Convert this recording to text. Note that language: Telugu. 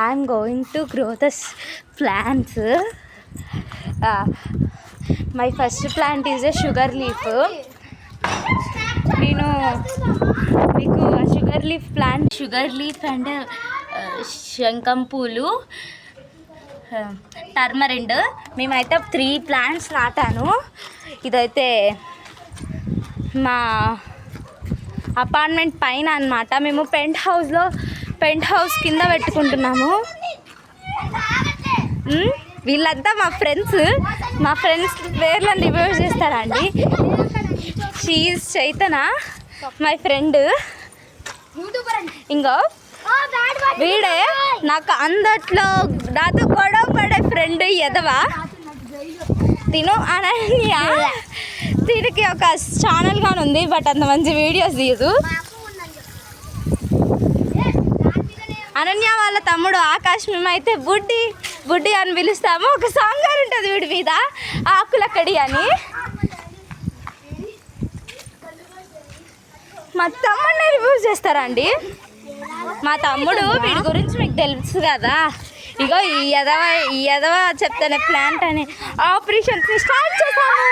I'm going to grow the plants. My first plant is a sugar leaf. నేను మీకు షుగర్ లీఫ్ అండ్ శంఖం పూలు, టర్మరిండ్ మేమైతే 3 ప్లాంట్స్ నాటాను. ఇదైతే మా అపార్ట్మెంట్ పైన అన్నమాట. మేము పెంట్ హౌస్ కింద పెట్టుకుంటున్నాము. వీళ్ళంతా మా ఫ్రెండ్స్ పేర్లను రివ్యూ చేస్తారండి. She is Chaitana, my friend. ఇంకో వీడే నాకు అందట్లో నాతో గొడవ పడే ఫ్రెండ్ ఎదవా తిను అనన్య. దీనికి ఒక ఛానల్ కానీ ఉంది, బట్ అంత మంచి వీడియోస్ తీయదు. అనన్య వాళ్ళ తమ్ముడు ఆకాష్, మేమైతే బుడ్డి అని పిలుస్తాము. ఒక సాంగ్ అని ఉంటుంది వీడి మీద, ఆకులక్కడి అని. మా తమ్ముడిని రివ్యూ చేస్తారండి. మా తమ్ముడు వీడి గురించి మీకు తెలుసు కదా. ఇగో ఈ ఎదవ చెప్తానే ప్లాంట్ అని ఆపరేషన్ స్టార్ట్ చేశాము.